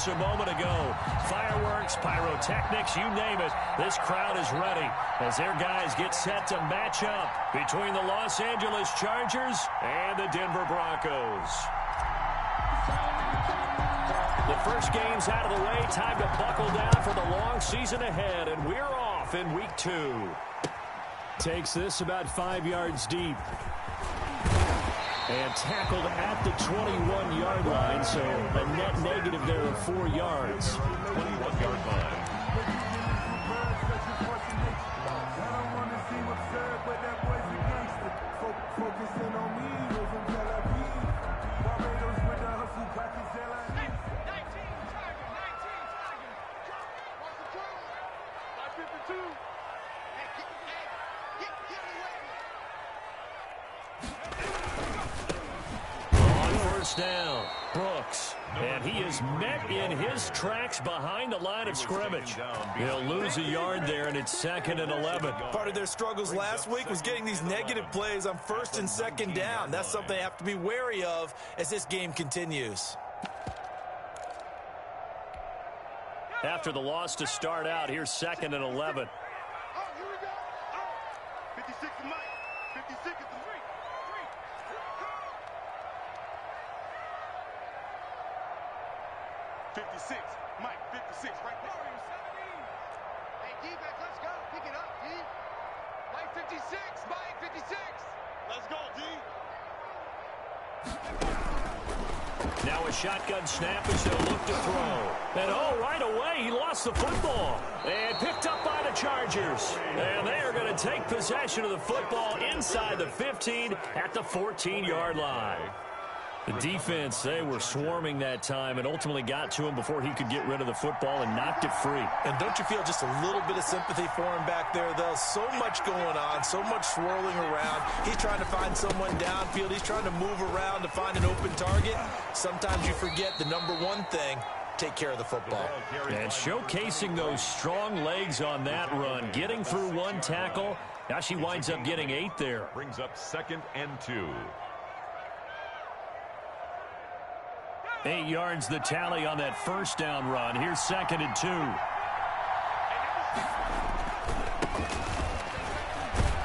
A moment ago, fireworks, pyrotechnics, you name it, this crowd is ready as their guys get set to match up between the Los Angeles Chargers and the Denver Broncos. The first game's out of the way, time to buckle down for the long season ahead, and we're off in week 2. Takes this about 5 yards deep. And tackled at the 21-yard line, so a net negative there of 4 yards. 21-yard line. Down, Brooks, and he is met in his tracks behind the line of scrimmage. He'll lose a yard there, and it's 2nd and 11. Part of their struggles last week was getting these negative plays on 1st and 2nd down. That's something they have to be wary of as this game continues. After the loss to start out, here's 2nd and 11. 56 to Mike. 56 to 3. 56, Mike, 56, right there. 17. Hey, D-back, let's go. Pick it up, D. Mike, 56, Mike, 56. Let's go, D. Now a shotgun snap as they'll look to throw. And right away, he lost the football. And picked up by the Chargers. And they are going to take possession of the football inside the 15 at the 14-yard line. The defense, they were swarming that time and ultimately got to him before he could get rid of the football and knocked it free. And don't you feel just a little bit of sympathy for him back there, though? So much going on, so much swirling around. He's trying to find someone downfield. He's trying to move around to find an open target. Sometimes you forget the number one thing, take care of the football. And showcasing those strong legs on that run, getting through one tackle. Now she winds up getting 8 there. Brings up 2nd and 2. 8 yards the tally on that first down run. Here's 2nd and 2.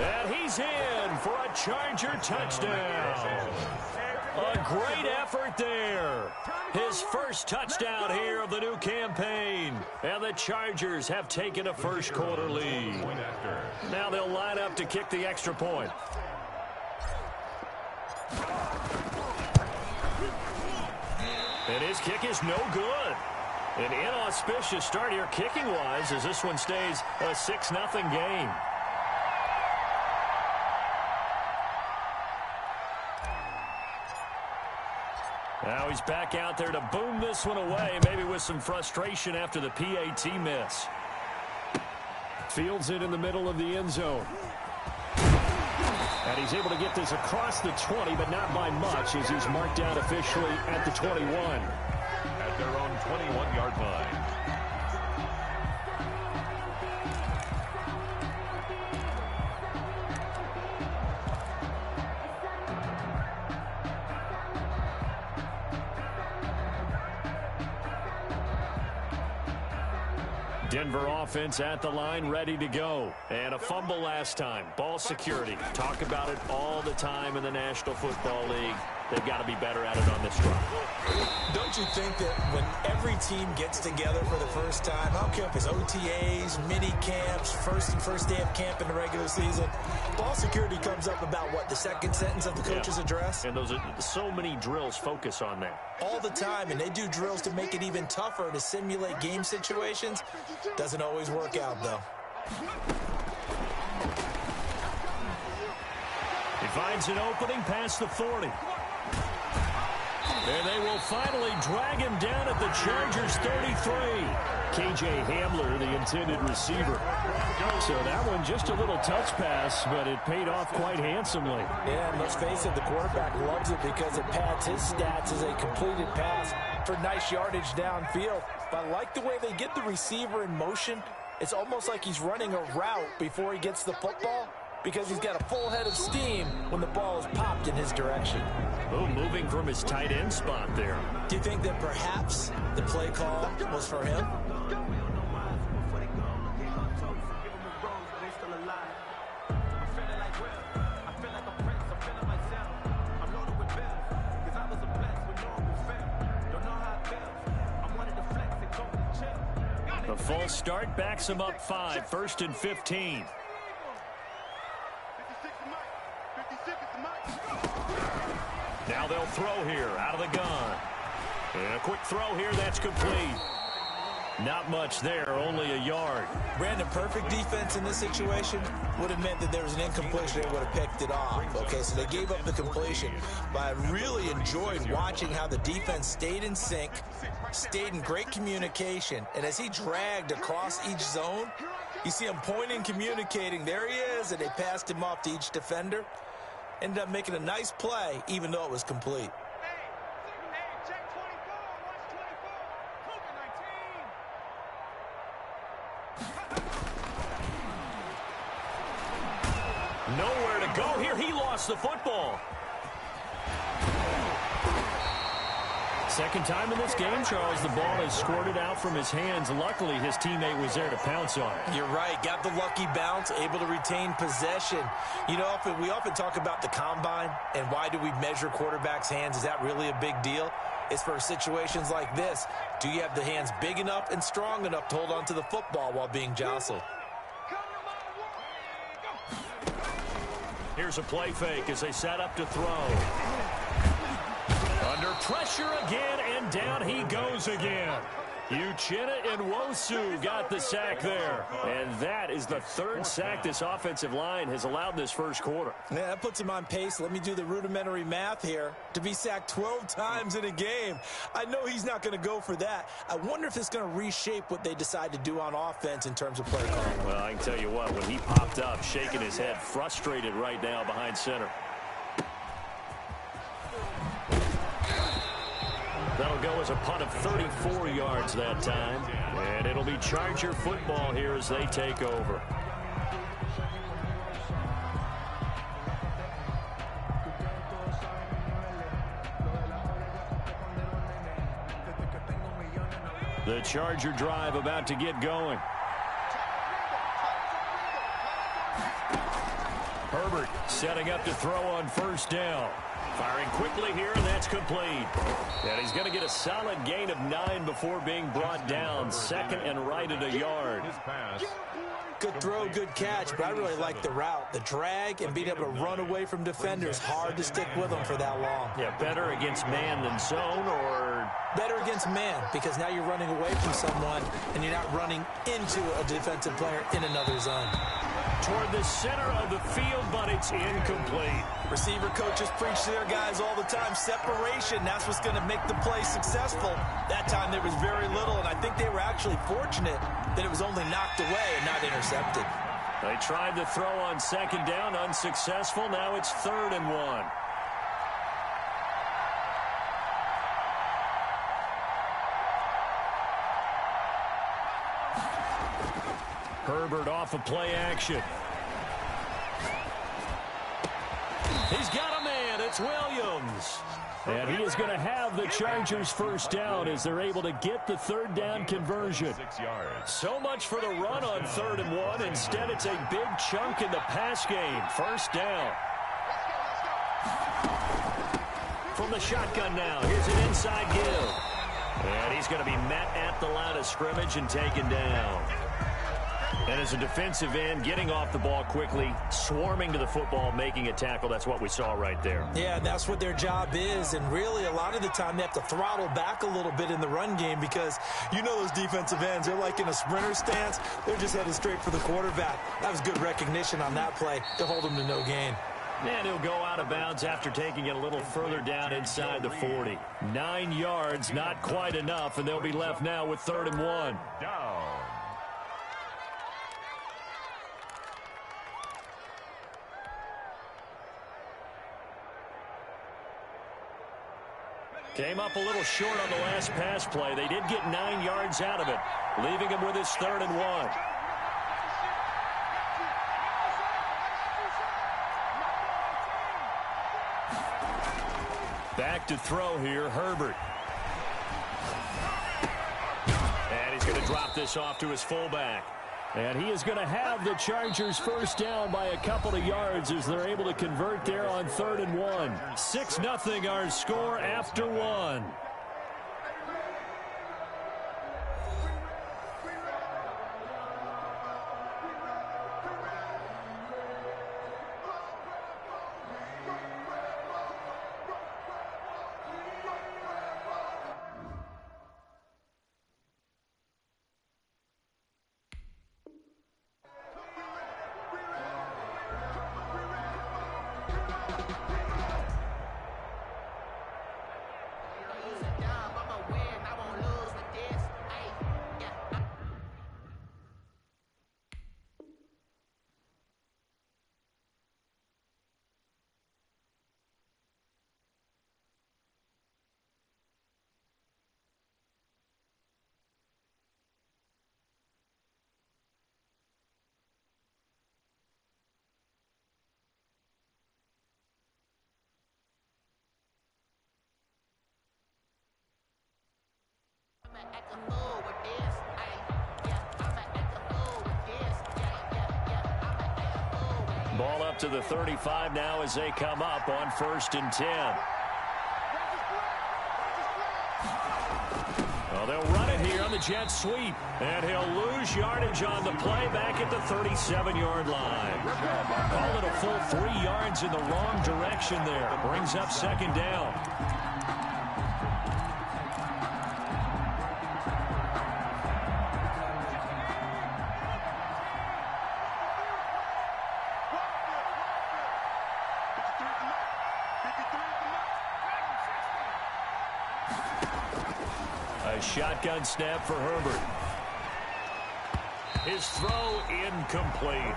And he's in for a Charger touchdown. A great effort there. His first touchdown here of the new campaign. And the Chargers have taken a first quarter lead. Now they'll line up to kick the extra point. And his kick is no good. An inauspicious start here kicking-wise as this one stays a 6-0 game. Now he's back out there to boom this one away, maybe with some frustration after the PAT miss. Fields it in the middle of the end zone. And he's able to get this across the 20, but not by much, as he's marked out officially at the 21. At their own 21-yard line. Denver offense at the line, ready to go. And a fumble last time. Ball security. Talk about it all the time in the National Football League. They've got to be better at it on this run. Don't you think that when every team gets together for the first time, I don't care if it's OTAs, mini camps, first day of camp in the regular season, ball security comes up about what, the second sentence of the coach's address? And those are so many drills focus on that. All the time, and they do drills to make it even tougher to simulate game situations. Doesn't always work out, though. He finds an opening past the 40. And they will finally drag him down at the Chargers 33. K.J. Hamler, the intended receiver. So that one just a little touch pass, but it paid off quite handsomely. Yeah, and let's face it, the quarterback loves it because it pads his stats as a completed pass for nice yardage downfield. But I like the way they get the receiver in motion. It's almost like he's running a route before he gets the football, because he's got a full head of steam when the ball is popped in his direction. Oh, moving from his tight end spot there. Do you think that perhaps the play call was for him? The false start backs him up 5, 1st and 15. Now they'll throw here out of the gun. And a quick throw here, that's complete. Not much there, only a yard. Brandon, perfect defense in this situation would have meant that there was an incompletion. They would have picked it off. Okay, so they gave up the completion. But I really enjoyed watching how the defense stayed in sync, stayed in great communication. And as he dragged across each zone, you see him pointing, communicating. There he is, and they passed him off to each defender. Ended up making a nice play, even though it was complete. Nowhere to go here. He lost the football. Second time in this game, Charles, the ball is squirted out from his hands. Luckily, his teammate was there to pounce on it. You're right. Got the lucky bounce, able to retain possession. You know, we often talk about the combine and why do we measure quarterbacks' hands. Is that really a big deal? It's for situations like this. Do you have the hands big enough and strong enough to hold on to the football while being jostled? Here's a play fake as they set up to throw. Under pressure again, and down he goes again. Uchenna Nwosu got the sack there. And that is the third sack this offensive line has allowed this first quarter. Yeah, that puts him on pace. Let me do the rudimentary math here. To be sacked 12 times in a game. I know he's not going to go for that. I wonder if it's going to reshape what they decide to do on offense in terms of play calling. Well, I can tell you what, when he popped up, shaking his head, frustrated right now behind center. That'll go as a punt of 34 yards that time. And it'll be Charger football here as they take over. The Charger drive about to get going. Herbert setting up to throw on first down. Firing quickly here, and that's complete. And he's going to get a solid gain of 9 before being brought down. Second and right at a yard. Good throw, good catch, but I really like the route. The drag and being able to run away from defenders. Hard to stick with them for that long. Yeah, better against man than zone, or better against man, because now you're running away from someone and you're not running into a defensive player in another zone. Toward the center of the field, but it's incomplete. Receiver coaches preach to their guys all the time. Separation, that's what's going to make the play successful. That time there was very little, and I think they were actually fortunate that it was only knocked away and not intercepted. They tried to throw on second down, unsuccessful. Now it's 3rd and 1. Herbert off of play action. He's got a man. It's Williams. And he is going to have the Chargers first down as they're able to get the 3rd down conversion. 6 yards. So much for the run on 3rd and 1. Instead, it's a big chunk in the pass game. First down. From the shotgun now. Here's an inside give. And he's going to be met at the line of scrimmage and taken down. And as a defensive end, getting off the ball quickly, swarming to the football, making a tackle. That's what we saw right there. Yeah, and that's what their job is. And really, a lot of the time, they have to throttle back a little bit in the run game because you know those defensive ends, they're like in a sprinter stance. They're just headed straight for the quarterback. That was good recognition on that play to hold them to no gain. And he'll go out of bounds after taking it a little further down inside the 40. 9 yards, not quite enough, and they'll be left now with 3rd and 1. Down. Came up a little short on the last pass play. They did get 9 yards out of it, leaving him with his 3rd and 1. Back to throw here, Herbert. And he's going to drop this off to his fullback. And he is going to have the Chargers first down by a couple of yards as they're able to convert there on 3rd and 1. 6-0 our score after 1. Ball up to the 35 now as they come up on 1st and 10. Well, they'll run it here on the jet sweep. And he'll lose yardage on the play back at the 37-yard line. Call it a full 3 yards in the wrong direction there. Brings up 2nd down. A shotgun snap for Herbert. His throw incomplete.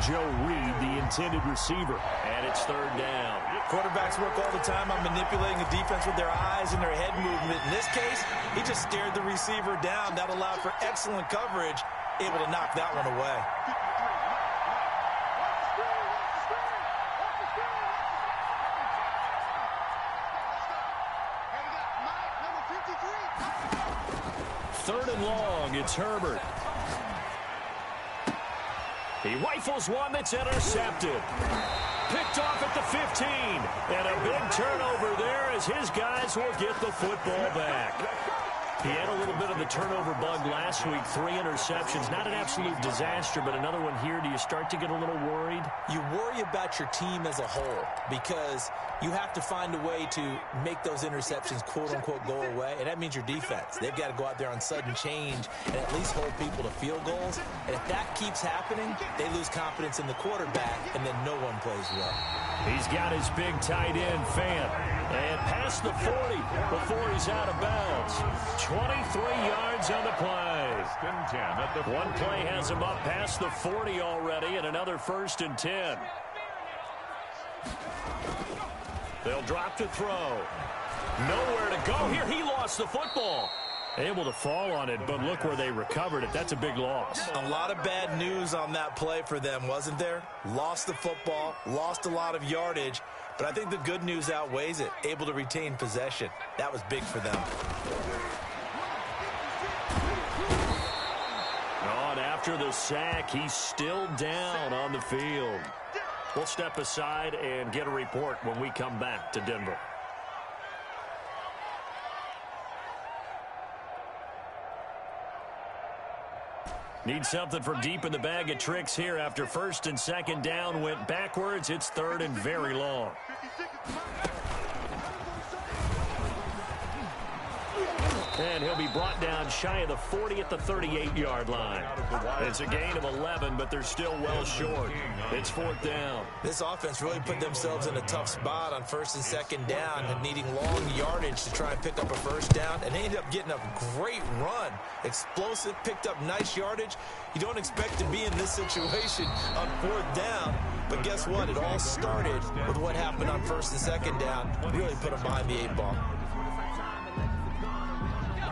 Joe Reed, the intended receiver. And it's 3rd down. Quarterbacks work all the time on manipulating the defense with their eyes and their head movement. In this case, he just stared the receiver down. That allowed for excellent coverage, able to knock that one away. Third and long, it's Herbert. He rifles one that's intercepted. Picked off at the 15. And a big turnover there as his guys will get the football back. He had a little bit of the turnover bug last week. 3 interceptions. Not an absolute disaster, but another one here. Do you start to get a little worried? You worry about your team as a whole because you have to find a way to make those interceptions, quote-unquote, go away, and that means your defense. They've got to go out there on sudden change and at least hold people to field goals. And if that keeps happening, they lose confidence in the quarterback, and then no one plays well. He's got his big tight end, Fan. And past the 40 before he's out of bounds. 23 yards on the play. One play has him up past the 40 already, and another 1st and 10. They'll drop to throw. Nowhere to go here. He lost the football. Able to fall on it, but look where they recovered it. That's a big loss. A lot of bad news on that play for them, wasn't there? Lost the football, lost a lot of yardage, but I think the good news outweighs it. Able to retain possession. That was big for them. Oh, and after the sack, he's still down on the field. We'll step aside and get a report when we come back to Denver. Need something from deep in the bag of tricks here after 1st and 2nd down went backwards. It's 3rd and very long. And he'll be brought down shy of the 40 at the 38-yard line. It's a gain of 11, but they're still well short. It's 4th down. This offense really put themselves in a tough spot on 1st and 2nd down and needing long yardage to try and pick up a 1st down. And they ended up getting a great run. Explosive, picked up nice yardage. You don't expect to be in this situation on 4th down. But guess what? It all started with what happened on 1st and 2nd down. Really put them behind the 8 ball.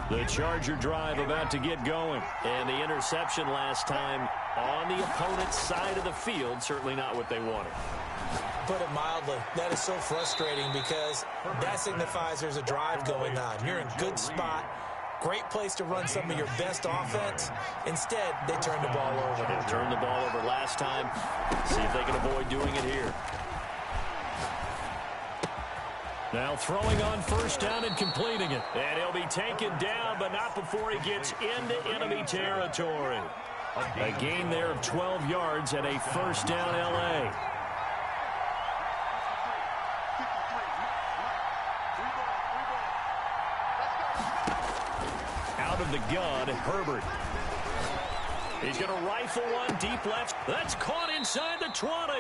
The Charger drive about to get going. And the interception last time on the opponent's side of the field, certainly not what they wanted. Put it mildly, that is so frustrating because that signifies there's a drive going on. You're in a good spot, great place to run some of your best offense. Instead, they turn the ball over. They turned the ball over last time. See if they can avoid doing it here. Now throwing on first down and completing it. And he'll be taken down, but not before he gets into enemy territory. A gain there of 12 yards and a first down L.A. Out of the gun, Herbert. He's going to rifle one deep left. That's caught inside the 20.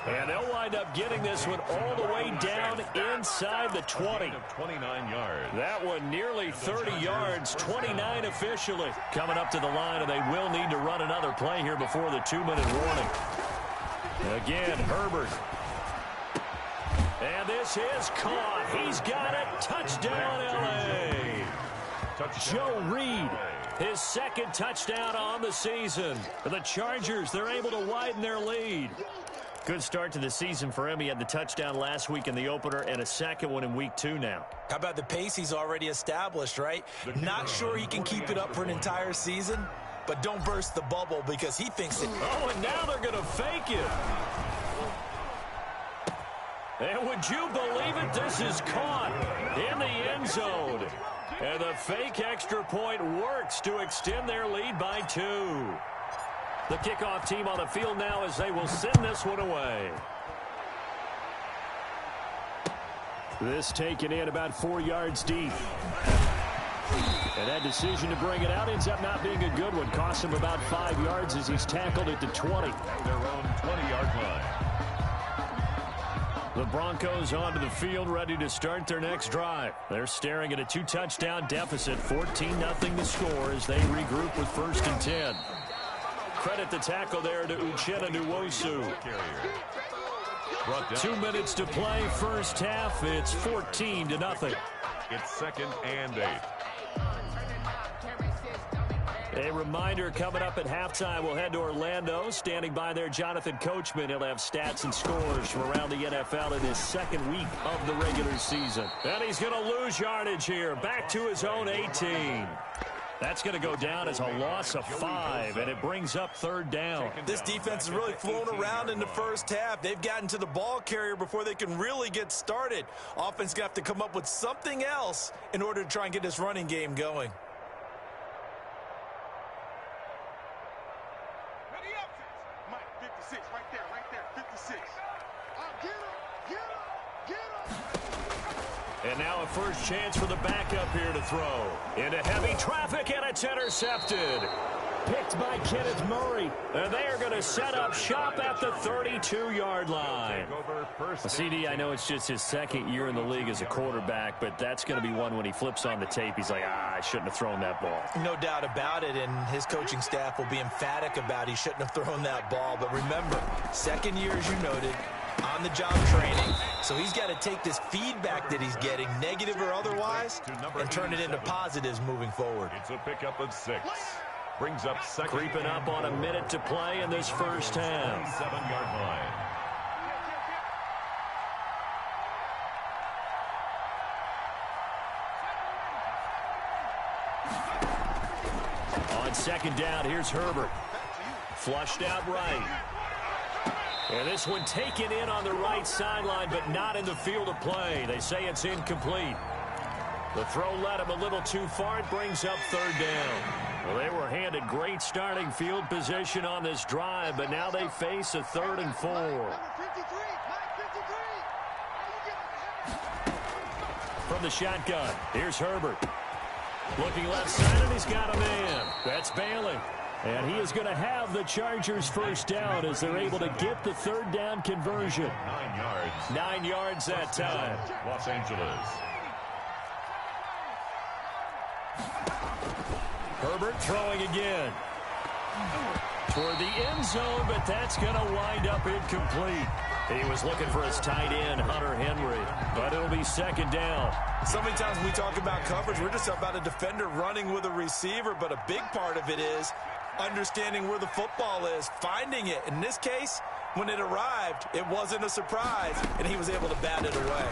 And they'll wind up getting this one all the way down inside the 20. 29 yards. That one nearly 30 yards, 29 officially. Coming up to the line, and they will need to run another play here before the 2-minute warning. Again, Herbert. And this is caught. He's got it. Touchdown, L.A. Joe Reed, his second touchdown on the season. For the Chargers, they're able to widen their lead. Good start to the season for him. He had the touchdown last week in the opener and a second one in week 2 now. How about the pace he's already established, right? Not sure he can keep it up for an entire season, but don't burst the bubble because he thinks it. Oh, and now they're going to fake it. And would you believe it? This is caught in the end zone. And the fake extra point works to extend their lead by 2. The kickoff team on the field now as they will send this one away. This taken in about 4 yards deep. And that decision to bring it out ends up not being a good one. Cost him about 5 yards as he's tackled at the 20. Their own 20-yard line. The Broncos onto the field, ready to start their next drive. They're staring at a 2-touchdown deficit, 14-0 to score as they regroup with 1st and 10. Credit the tackle there to Uchenna Nwosu. 2 minutes to play, first half. It's 14-0. It's 2nd and 8. A reminder coming up at halftime, we'll head to Orlando. Standing by there, Jonathan Coachman. He'll have stats and scores from around the NFL in his 2nd week of the regular season. And he's going to lose yardage here. Back to his own 18. That's going to go down as a loss of 5, and it brings up 3rd down. This defense is really flown around in the first half. They've gotten to the ball carrier before they can really get started. Offense going to have to come up with something else in order to try and get this running game going. And now a first chance for the backup here to throw. Into heavy traffic, and it's intercepted. Picked by Kenneth Murray. And they are going to set up shop at the 32-yard line. CD, I know it's just his 2nd year in the league as a quarterback, but that's going to be one when he flips on the tape. He's like, I shouldn't have thrown that ball. No doubt about it, and his coaching staff will be emphatic about he shouldn't have thrown that ball. But remember, 2nd year, as you noted, on-the-job training. So he's got to take this feedback that he's getting, negative or otherwise, and turn it into positives moving forward. It's a pickup of 6. Brings up 2nd. Creeping up on a minute to play in this first half. 7-yard line. On 2nd down, here's Herbert. Flushed out right. And this one taken in on the right sideline, but not in the field of play. They say it's incomplete. The throw led him a little too far. It brings up 3rd down. Well, they were handed great starting field position on this drive, but now they face a 3rd and 4. From the shotgun, here's Herbert. Looking left side, and he's got a man. That's Bailey. And he is going to have the Chargers first down as they're able to get the 3rd down conversion. 9 yards. 9 yards that time. Los Angeles. Herbert throwing again. Toward the end zone, but that's going to wind up incomplete. He was looking for his tight end, Hunter Henry, but it'll be second down. So many times when we talk about coverage, we're just about a defender running with a receiver, but a big part of it is understanding where the football is, finding it. In this case, when it arrived, it wasn't a surprise, and he was able to bat it away.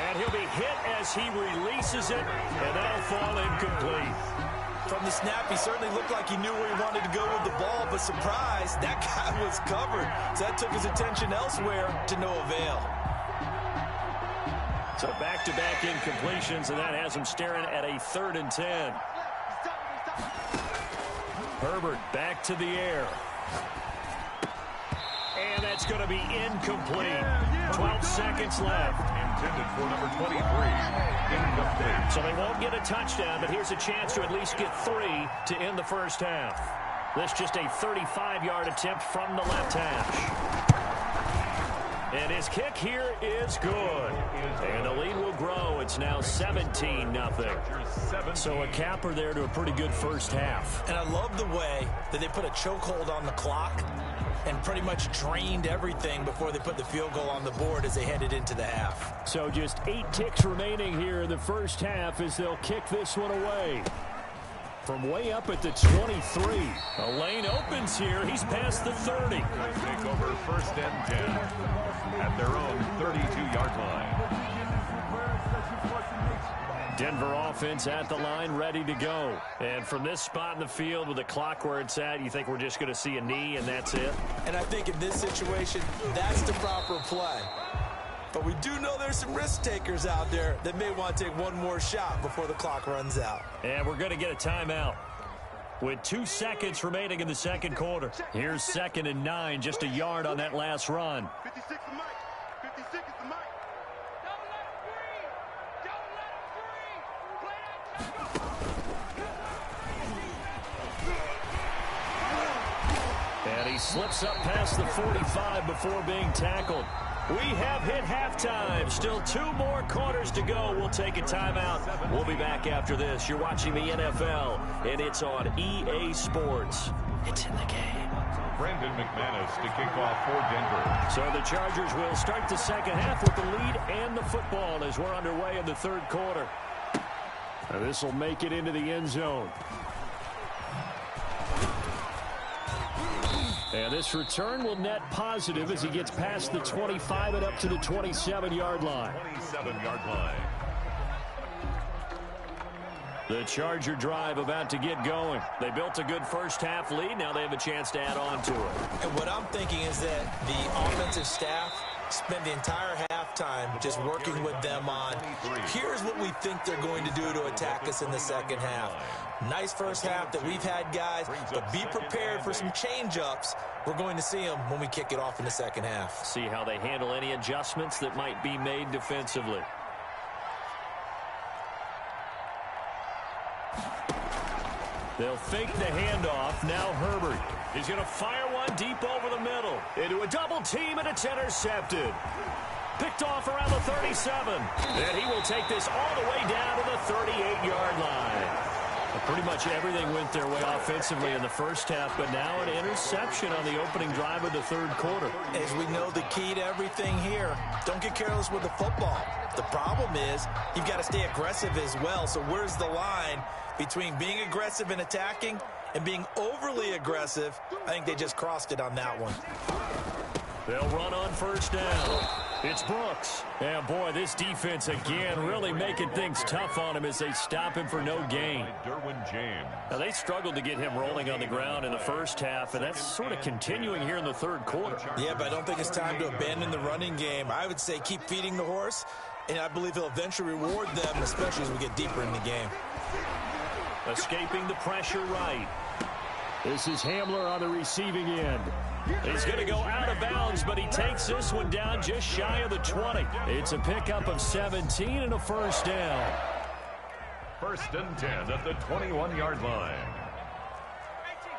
And he'll be hit as he releases it, and that'll fall incomplete. From the snap, he certainly looked like he knew where he wanted to go with the ball, but surprise, that guy was covered. So that took his attention elsewhere to no avail. So back-to-back incompletions, and that has him staring at a 3rd and 10. Herbert back to the air. And that's going to be incomplete. 12 seconds left. Intended for number 23. Incomplete. So they won't get a touchdown, but here's a chance to at least get 3 to end the first half. This just a 35-yard attempt from the left hash. And his kick here is good. And the lead will grow. It's now 17-0. So a capper there to a pretty good first half. And I love the way that they put a chokehold on the clock and pretty much drained everything before they put the field goal on the board as they headed into the half. So just 8 ticks remaining here in the first half as they'll kick this one away. From way up at the 23. A lane opens here. He's past the 30. Take over 1st and 10 at their own 32-yard line. Denver offense at the line, ready to go. And from this spot in the field with the clock where it's at, you think we're just going to see a knee and that's it? And I think in this situation, that's the proper play. But we do know there's some risk takers out there that may want to take one more shot before the clock runs out. And we're going to get a timeout with 2 seconds remaining in the second quarter. Here's 2nd and 9, just a yard on that last run. 56 the mic. 56 is the mic. Don't let him breathe. Don't let him breathe. Play that. And he slips up past the 45 before being tackled. We have hit halftime. Still 2 more quarters to go. We'll take a timeout. We'll be back after this. You're watching the NFL, and it's on EA Sports. It's in the game. Brandon McManus to kick off for Denver. So the Chargers will start the second half with the lead and the football as we're underway in the third quarter. This will make it into the end zone. And this return will net positive as he gets past the 25 and up to the 27-yard line. 27-yard line. The Charger drive about to get going. They built a good first-half lead. Now they have a chance to add on to it. And what I'm thinking is that the offensive staff spent the entire halftime just working with them on, here's what we think they're going to do to attack us in the second half. Nice first half that we've had, guys, but be prepared for some change-ups. We're going to see them when we kick it off in the second half. See how they handle any adjustments that might be made defensively. They'll fake the handoff. Now Herbert is going to fire one deep over the middle. Into a double team, and it's intercepted. Picked off around the 37. And he will take this all the way down to the 38-yard line. Pretty much everything went their way offensively in the first half, but now an interception on the opening drive of the third quarter. As we know, the key to everything here, don't get careless with the football. The problem is you've got to stay aggressive as well. So where's the line between being aggressive and attacking and being overly aggressive? I think they just crossed it on that one. They'll run on first down. It's Brooks. And, boy, this defense again really making things tough on him as they stop him for no gain. Derwin James. Now, they struggled to get him rolling on the ground in the first half, and that's sort of continuing here in the third quarter. Yeah, but I don't think it's time to abandon the running game. I would say keep feeding the horse, and I believe he'll eventually reward them, especially as we get deeper in the game. Escaping the pressure right. This is Hamler on the receiving end. He's going to go out of bounds, but he takes this one down just shy of the 20. It's a pickup of 17 and a first down. 1st and 10 at the 21-yard line. 18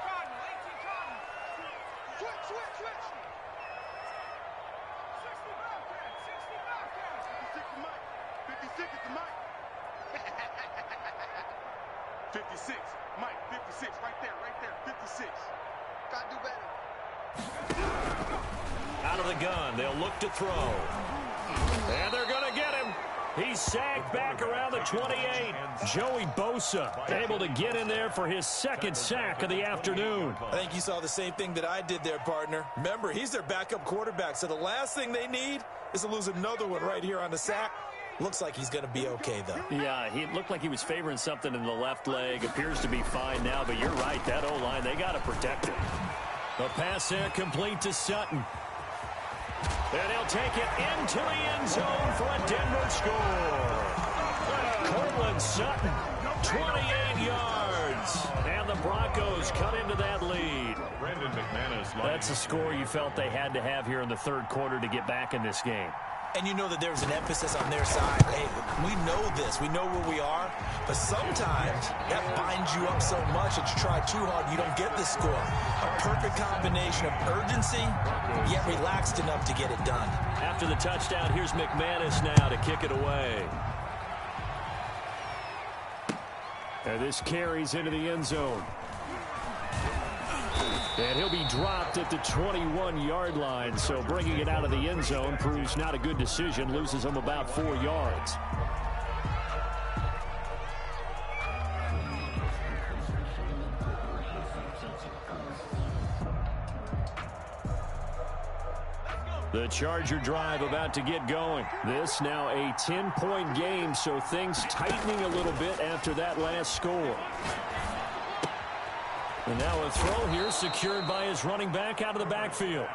Cardinal, 18 Cardinal. Switch, switch, switch. 60 Bobcat, 60 Bobcat. 56 is the mic. 56 is the mic. 56. Mike, 56. Right there, 56. Gotta do better. Out of the gun, they'll look to throw. And they're going to get him. He's sacked back around the 28. Joey Bosa able to get in there for his second sack of the afternoon. I think you saw the same thing that I did there, partner. Remember, he's their backup quarterback, so the last thing they need is to lose another one right here on the sack. Looks like he's going to be okay, though. Yeah, he looked like he was favoring something in the left leg. Appears to be fine now, but you're right. That O-line, they got to protect him. The pass there complete to Sutton. And he'll take it into the end zone for a Denver score. Cortland Sutton, 28 yards. And the Broncos cut into that lead. That's a score you felt they had to have here in the third quarter to get back in this game. And you know that there's an emphasis on their side. Hey, we know this. We know where we are. But sometimes that binds you up so much that you try too hard, you don't get the score. A perfect combination of urgency, yet relaxed enough to get it done. After the touchdown, here's McManus now to kick it away. And this carries into the end zone. And he'll be dropped at the 21-yard line, so bringing it out of the end zone proves not a good decision, loses him about 4 yards. The Charger drive about to get going. This now a 10-point game, so things tightening a little bit after that last score. And now a throw here secured by his running back out of the backfield.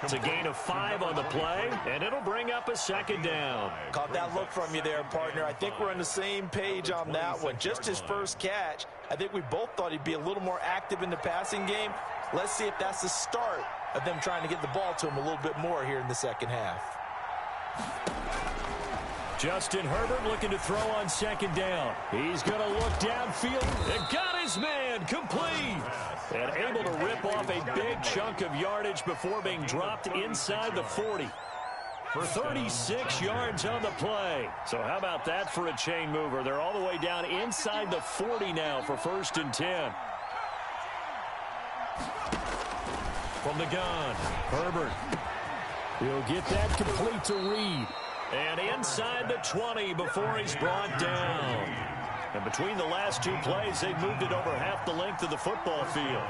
It's a gain of 5 on the play, and it'll bring up a second down. Caught that look from you there, partner. I think we're on the same page on that one. Just his first catch. I think we both thought he'd be a little more active in the passing game. Let's see if that's the start of them trying to get the ball to him a little bit more here in the second half. Justin Herbert looking to throw on second down. He's going to look downfield and got his man complete. And able to rip off a big chunk of yardage before being dropped inside the 40. 36 yards on the play. So how about that for a chain mover? They're all the way down inside the 40 now for 1st and 10. From the gun, Herbert. He'll get that complete to Reed. And inside the 20 before he's brought down. And between the last two plays, they've moved it over half the length of the football field.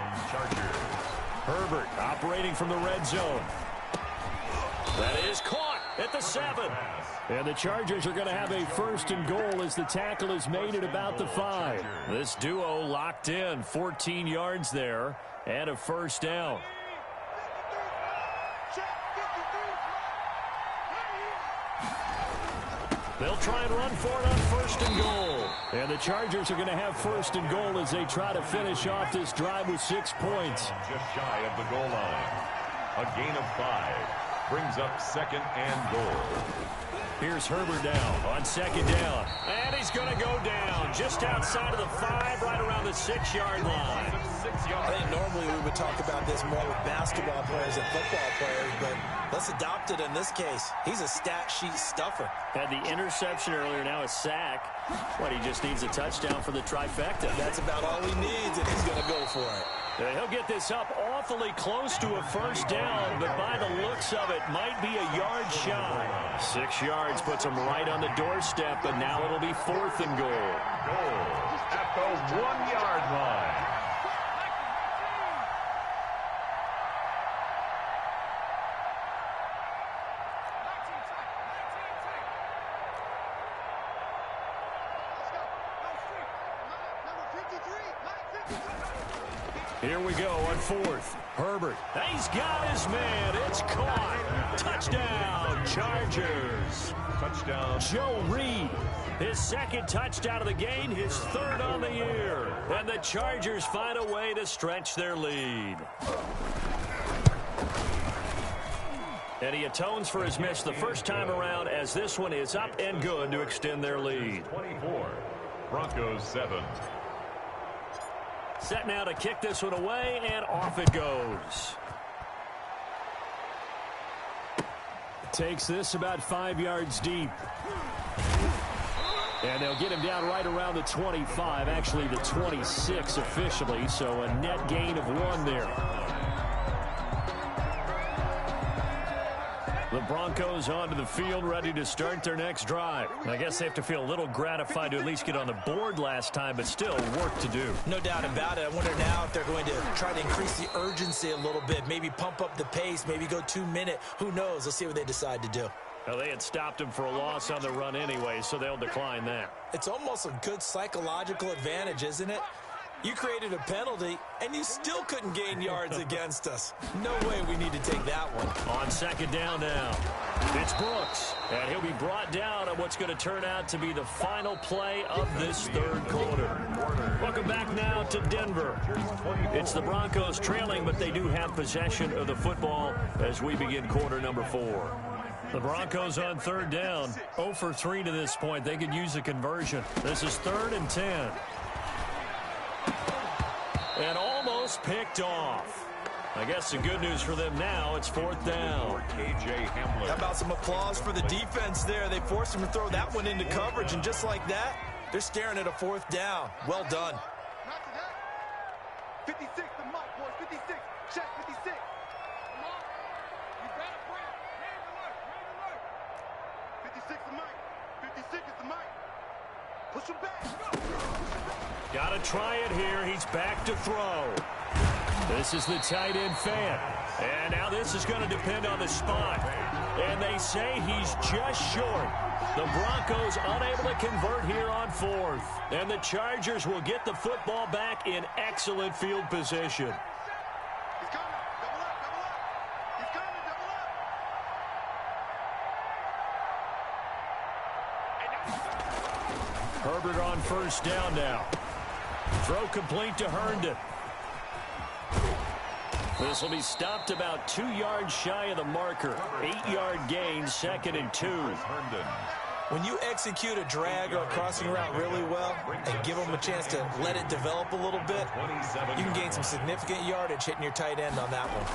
Herbert operating from the red zone. That is caught at the 7. And the Chargers are going to have a 1st and goal as the tackle is made at about the 5. This duo locked in, 14 yards there, and a 1st down. They'll try and run for it on 1st and goal. And the Chargers are going to have 1st and goal as they try to finish off this drive with 6 points. Just shy of the goal line. A gain of 5 brings up 2nd and goal. Here's Herbert now on 2nd down. And he's going to go down just outside of the 5, right around the 6-yard line. I think normally we would talk about this more with basketball players than football players, but let's adopt it in this case. He's a stat sheet stuffer. Had the interception earlier, now a sack. What, he just needs a touchdown for the trifecta. That's about all he needs, and he's going to go for it. He'll get this up awfully close to a 1st down, but by the looks of it, might be a yard shy. 6 yards puts him right on the doorstep, but now it'll be 4th and goal. Goal at the 1-yard line. Here we go on 4th. Herbert. He's got his man. It's caught. Touchdown, Chargers. Touchdown. Joe Reed. His 2nd touchdown of the game, his 3rd on the year. And the Chargers find a way to stretch their lead. And he atones for his miss the first time around as this one is up and good to extend their lead. 24. Broncos 7. Set now to kick this one away, and off it goes. Takes this about 5 yards deep. And they'll get him down right around the 25, actually the 26 officially, so a net gain of 1 there. The Broncos onto the field, ready to start their next drive. I guess they have to feel a little gratified to at least get on the board last time, but still work to do. No doubt about it. I wonder now if they're going to try to increase the urgency a little bit, maybe pump up the pace, maybe go 2-minute. Who knows? Let's see what they decide to do. Well, they had stopped him for a loss on the run anyway, so they'll decline that. It's almost a good psychological advantage, isn't it? You created a penalty, and you still couldn't gain yards against us. No way we need to take that one. On second down now, it's Brooks, and he'll be brought down on what's going to turn out to be the final play of this third quarter. Welcome back now to Denver. It's the Broncos trailing, but they do have possession of the football as we begin quarter number 4. The Broncos on third down, 0 for 3 to this point. They could use a conversion. This is 3rd and 10. And almost picked off. I guess the good news for them now, it's 4th down. How about some applause for the defense there? They forced him to throw that one into coverage, and just like that, they're staring at a 4th down. Well done. 56, the mic, boys. 56. Check 56. Come on. You better bring it. Name alert. 56 the mic. 56 is the mic. Push him back. Got to try it here. He's back to throw. This is the tight end fan. And now this is going to depend on the spot. And they say he's just short. The Broncos unable to convert here on 4th. And the Chargers will get the football back in excellent field position. He's coming. Double up. He's coming. Double up. Herbert on first down now. Throw complete to Herndon. This will be stopped about 2 yards shy of the marker. 8-yard gain, 2nd and 2. When you execute a drag or a crossing route really well and give them a chance to let it develop a little bit, you can gain some significant yardage hitting your tight end on that one.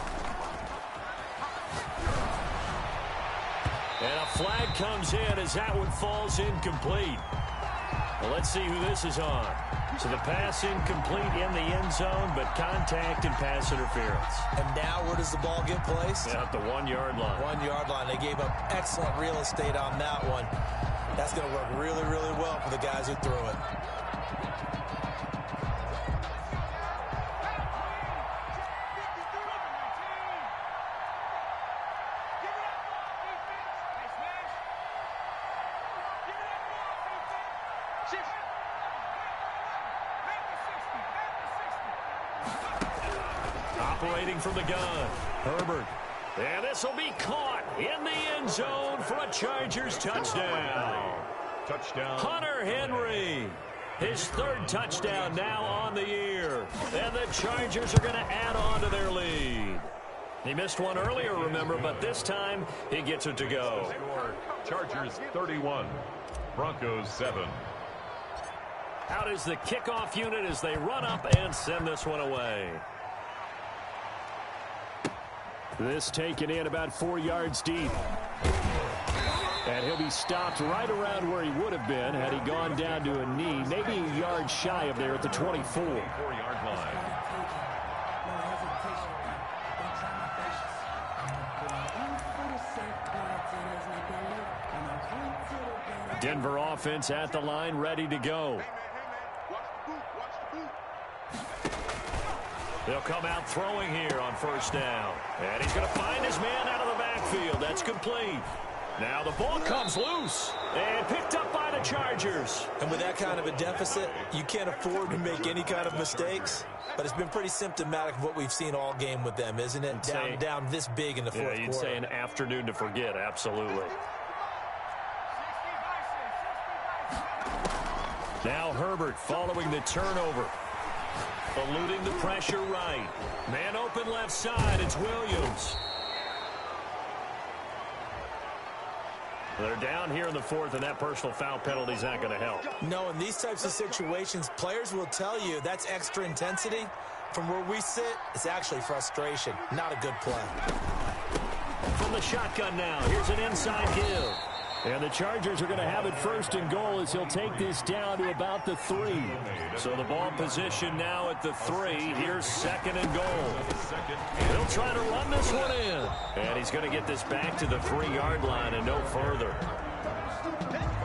And a flag comes in as that one falls incomplete. Well, let's see who this is on. So the pass incomplete in the end zone, but contact and pass interference. And now where does the ball get placed? Yeah, at the 1-yard line. 1-yard line. They gave up excellent real estate on that one. That's going to work really, really well for the guys who threw it. Operating from the gun, Herbert. And this will be caught in the end zone for a Chargers touchdown. Hunter Henry. His 3rd touchdown now on the year. And the Chargers are going to add on to their lead. He missed one earlier, remember, but this time he gets it to go. Chargers 31, Broncos 7. Out is the kickoff unit as they run up and send this one away. This taken in about 4 yards deep. And he'll be stopped right around where he would have been had he gone down to a knee, maybe a yard shy of there at the 24. 4-yard line. Denver offense at the line, ready to go. They'll come out throwing here on first down. And he's going to find his man out of the backfield. That's complete. Now the ball comes loose and picked up by the Chargers. And with that kind of a deficit, you can't afford to make any kind of mistakes. But it's been pretty symptomatic of what we've seen all game with them, isn't it? Down this big in the fourth quarter. You'd say an afternoon to forget, absolutely. Now Herbert following the turnover. Eluding the pressure right. Man open left side, it's Williams. They're down here in the 4th, and that personal foul penalty is not going to help. No, in these types of situations, players will tell you that's extra intensity. From where we sit, it's actually frustration. Not a good play. From the shotgun now, here's an inside give. And the Chargers are going to have it first and goal as he'll take this down to about the 3. So the ball position now at the 3. Here's second and goal. He'll try to run this one in. And he's going to get this back to the 3-yard line and no further.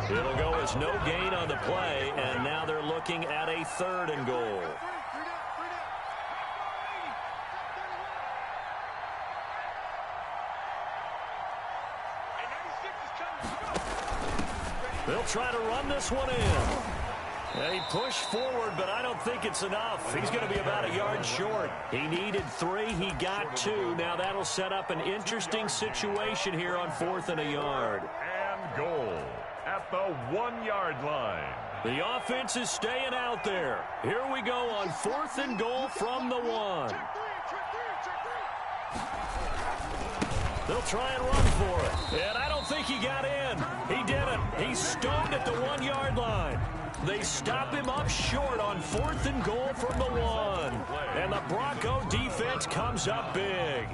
It'll go as no gain on the play, and now they're looking at a 3rd and goal. They'll try to run this one in. And he pushed forward, but I don't think it's enough. He's going to be about a yard short. He needed 3. He got 2. Now that'll set up an interesting situation here on 4th and a yard. And goal at the 1-yard line. The offense is staying out there. Here we go on 4th and goal from the 1. They'll try and run for it. And I don't think he got in. He didn't. He's stoned at the 1-yard line. They stop him up short on 4th and goal from the 1. And the Bronco defense comes up big.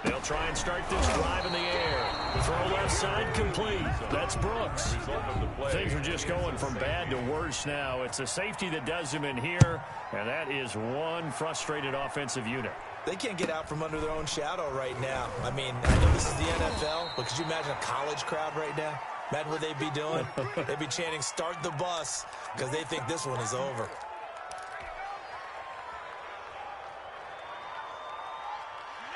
They'll try and start this drive in the air. Throw left side complete. That's Brooks. Things are just going from bad to worse now. It's a safety that does him in here, and that is one frustrated offensive unit. They can't get out from under their own shadow right now. I mean, I know this is the NFL, but could you imagine a college crowd right now? Imagine what they'd be doing. They'd be chanting, "Start the bus," because they think this one is over.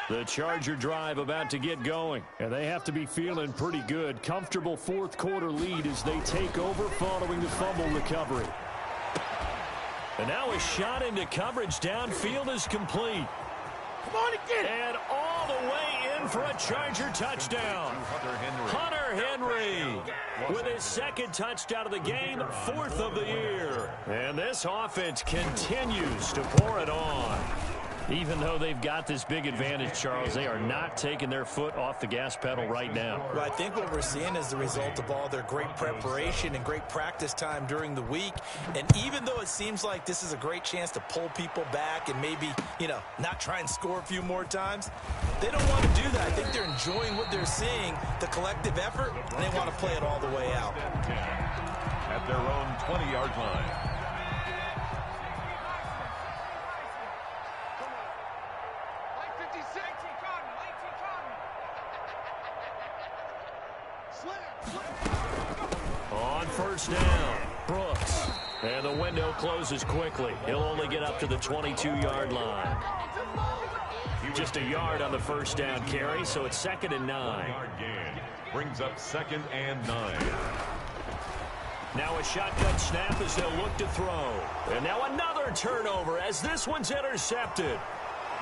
The Charger drive about to get going, and they have to be feeling pretty good. Comfortable 4th quarter lead as they take over following the fumble recovery. And now a shot into coverage downfield is complete. Come on again. And all the way in for a Charger touchdown. Hunter Henry with his 2nd touchdown of the game, 4th of the year. And this offense continues to pour it on. Even though they've got this big advantage, Charles, they are not taking their foot off the gas pedal right now. Well, I think what we're seeing is the result of all their great preparation and great practice time during the week. And even though it seems like this is a great chance to pull people back and maybe, not try and score a few more times, they don't want to do that. I think they're enjoying what they're seeing, the collective effort, and they want to play it all the way out. At their own 20-yard line. On 1st down, Brooks. And the window closes quickly. He'll only get up to the 22-yard line. Just a yard on the 1st down carry, so it's 2nd and 9. Brings up 2nd and 9. Now a shotgun snap as they'll look to throw. And now another turnover as this one's intercepted.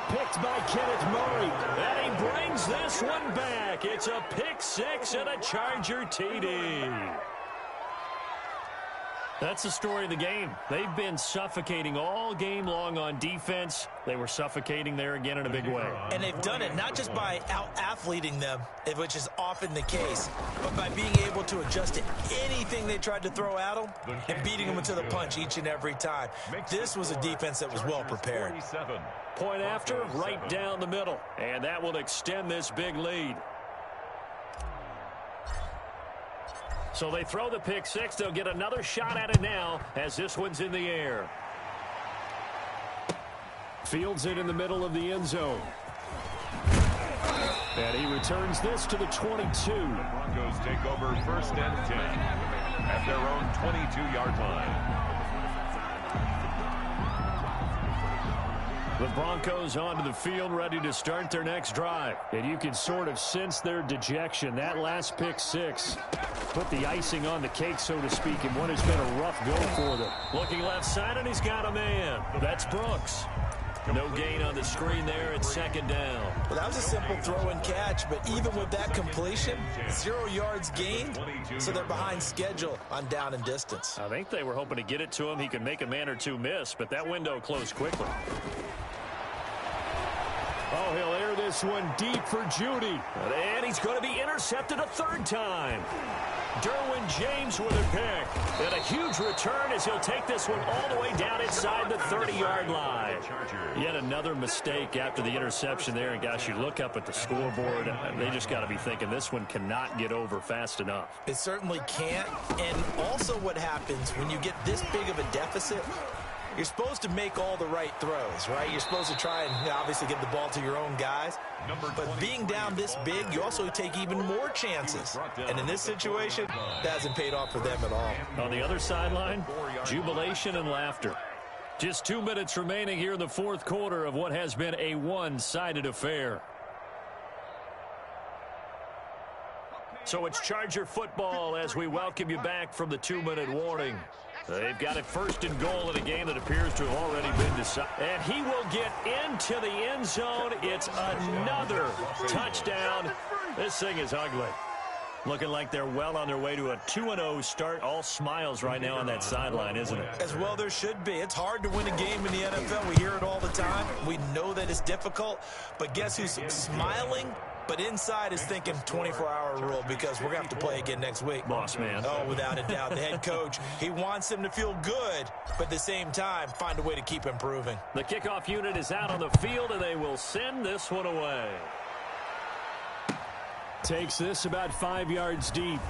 Picked by Kenneth Murray. And he brings this one back. It's a pick 6 and a Charger TD. That's the story of the game. They've been suffocating all game long on defense. They were suffocating there again in a big way. And they've done it not just by out-athleting them, which is often the case, but by being able to adjust to anything they tried to throw at them and beating them into the punch each and every time. This was a defense that was well prepared. Point after, right down the middle. And that will extend this big lead. So they throw the pick 6. They'll get another shot at it now as this one's in the air. Fields it in the middle of the end zone. And he returns this to the 22. The Broncos take over 1st and 10 at their own 22-yard line. The Broncos onto the field, ready to start their next drive. And you can sort of sense their dejection. That last pick 6 put the icing on the cake, so to speak, in what has been a rough go for them. Looking left side, and he's got a man. That's Brooks. No gain on the screen there at 2nd down. Well, that was a simple throw and catch, but even with that completion, 0 yards gained, so they're behind schedule on down and distance. I think they were hoping to get it to him. He could make a man or two miss, but that window closed quickly. Oh, he'll air this one deep for Judy. And he's going to be intercepted a third time. Derwin James with a pick. And a huge return as he'll take this one all the way down inside the 30-yard line. Yet another mistake after the interception there. And, gosh, you look up at the scoreboard, they just got to be thinking this one cannot get over fast enough. It certainly can't. And also what happens when you get this big of a deficit, you're supposed to make all the right throws, right? You're supposed to try and obviously get the ball to your own guys. But being down this big, you also take even more chances. And in this situation, that hasn't paid off for them at all. On the other sideline, jubilation and laughter. Just 2 minutes remaining here in the fourth quarter of what has been a one-sided affair. So it's Charger football as we welcome you back from the 2-minute warning. They've got it first and goal in a game that appears to have already been decided. And he will get into the end zone. It's another touchdown. This thing is ugly. Looking like they're well on their way to a 2-0 start. All smiles right now on that sideline, isn't it? As well there should be. It's hard to win a game in the NFL. We hear it all the time. We know that it's difficult. But guess who's smiling? But inside is thinking 24-hour rule because we're going to have to play again next week. Boss man. Oh, without a doubt. The head coach, he wants them to feel good, but at the same time, find a way to keep improving. The kickoff unit is out on the field, and they will send this one away. Takes this about 5 yards deep.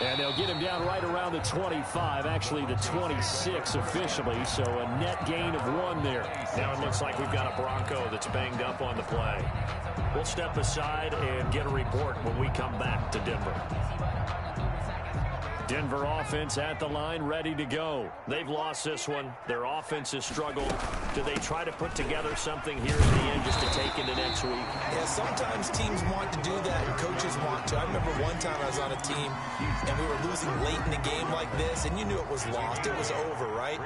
And they'll get him down right around the 25, actually the 26 officially, so a net gain of 1 there. Now it looks like we've got a Bronco that's banged up on the play. We'll step aside and get a report when we come back to Denver. Denver offense at the line, ready to go. They've lost this one. Their offense has struggled. Do they try to put together something here at the end just to take into next week? Yeah, sometimes teams want to do that and coaches want to. I remember one time I was on a team and we were losing late in a game like this, and you knew it was lost. It was over, right?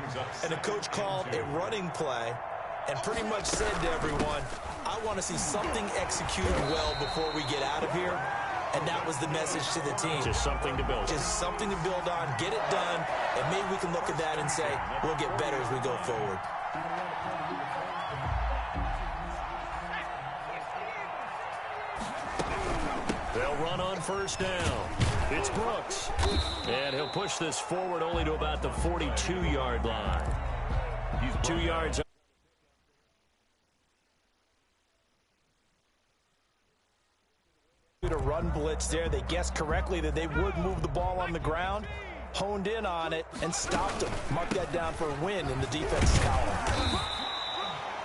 And the coach called a running play and pretty much said to everyone, I want to see something executed well before we get out of here. And that was the message to the team. Just something to build on. Just something to build on, get it done, and maybe we can look at that and say, we'll get better as we go forward. They'll run on first down. It's Brooks. And he'll push this forward only to about the 42-yard line. He's 2 yards. To run blitz there. They guessed correctly that they would move the ball on the ground, honed in on it, and stopped them. Mark that down for a win in the defense column.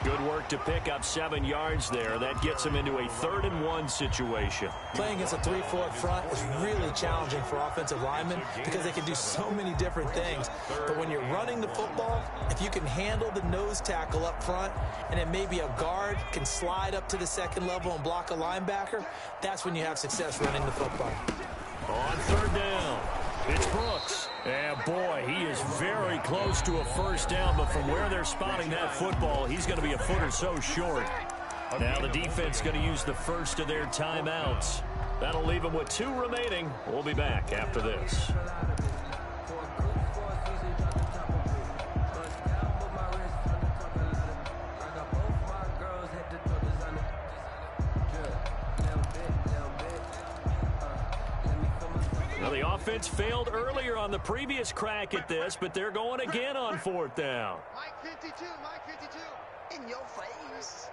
Good work to pick up 7 yards there. That gets them into a 3rd and 1 situation. Playing against a 3-4 front is really challenging for offensive linemen because they can do so many different things. But when you're running the football, if you can handle the nose tackle up front and then maybe a guard can slide up to the second level and block a linebacker, that's when you have success running the football. On 3rd down, it's Brooks. And boy, he is very close to a first down, but from where they're spotting that football, he's going to be a foot or so short. Now the defense going to use the first of their timeouts. That'll leave them with 2 remaining. We'll be back after this. Offense failed earlier on the previous crack at this, but they're going again on 4th down. Mike 52, in your face.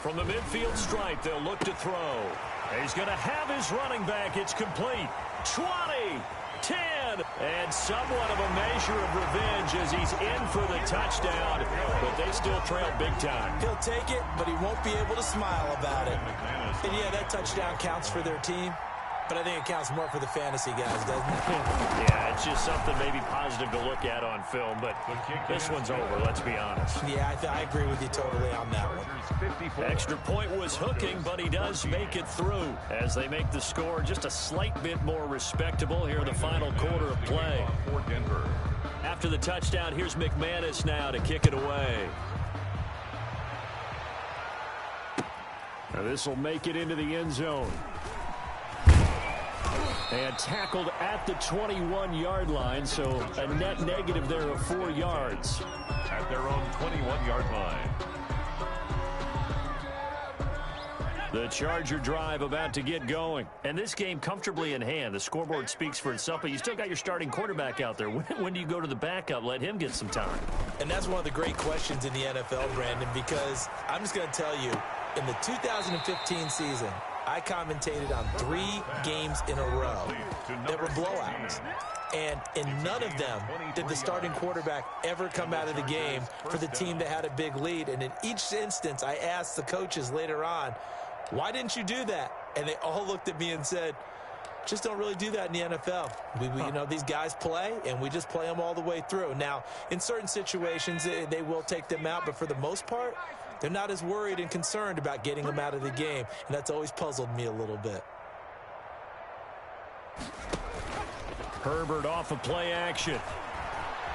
From the midfield stripe, they'll look to throw. He's going to have his running back. It's complete. 20, 10, and somewhat of a measure of revenge as he's in for the touchdown, but they still trail big time. He'll take it, but he won't be able to smile about it. And yeah, that touchdown counts for their team, but I think it counts more for the fantasy guys, doesn't it? Yeah, it's just something maybe positive to look at on film, but this one's over, let's be honest. Yeah, I agree with you totally on that one. Extra point was hooking, but he does make it through as they make the score just a slight bit more respectable here in the final quarter of play. After the touchdown, here's McManus now to kick it away. Now this will make it into the end zone. And tackled at the 21-yard line, so a net negative there of 4 yards. At their own 21-yard line. The Charger drive about to get going. And this game comfortably in hand. The scoreboard speaks for itself, but you still got your starting quarterback out there. When do you go to the backup? Let him get some time. And that's one of the great questions in the NFL, Brandon, because I'm just going to tell you, in the 2015 season, I commentated on 3 games in a row that were blowouts. And in none of them did the starting quarterback ever come out of the game for the team that had a big lead. And in each instance, I asked the coaches later on, why didn't you do that? And they all looked at me and said, just don't really do that in the NFL. You know, these guys play, and we just play them all the way through. Now, in certain situations, they will take them out, but for the most part, they're not as worried and concerned about getting them out of the game, and that's always puzzled me a little bit. Herbert off of play action.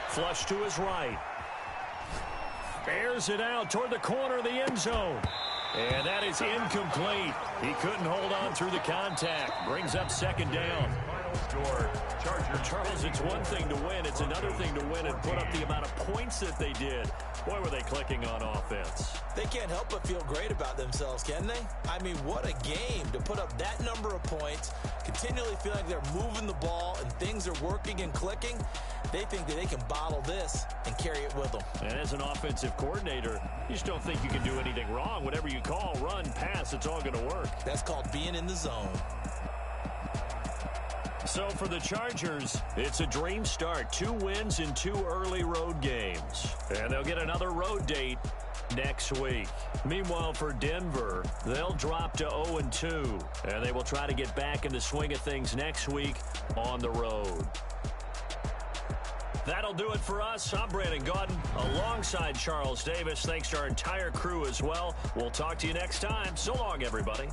Flush to his right. Airs it out toward the corner of the end zone. And that is incomplete. He couldn't hold on through the contact. Brings up second down. Charles, it's one thing to win. It's another thing to win and put up the amount of points that they did. Boy, were they clicking on offense. They can't help but feel great about themselves, can they? I mean, what a game to put up that number of points, continually feel like they're moving the ball and things are working and clicking. They think that they can bottle this and carry it with them. And as an offensive coordinator, you just don't think you can do anything wrong. Whatever you call, run, pass, it's all going to work. That's called being in the zone. So for the Chargers, it's a dream start. 2 wins in 2 early road games. And they'll get another road date next week. Meanwhile, for Denver, they'll drop to 0-2. And they will try to get back in the swing of things next week on the road. That'll do it for us. I'm Brandon Gaudin alongside Charles Davis. Thanks to our entire crew as well. We'll talk to you next time. So long, everybody.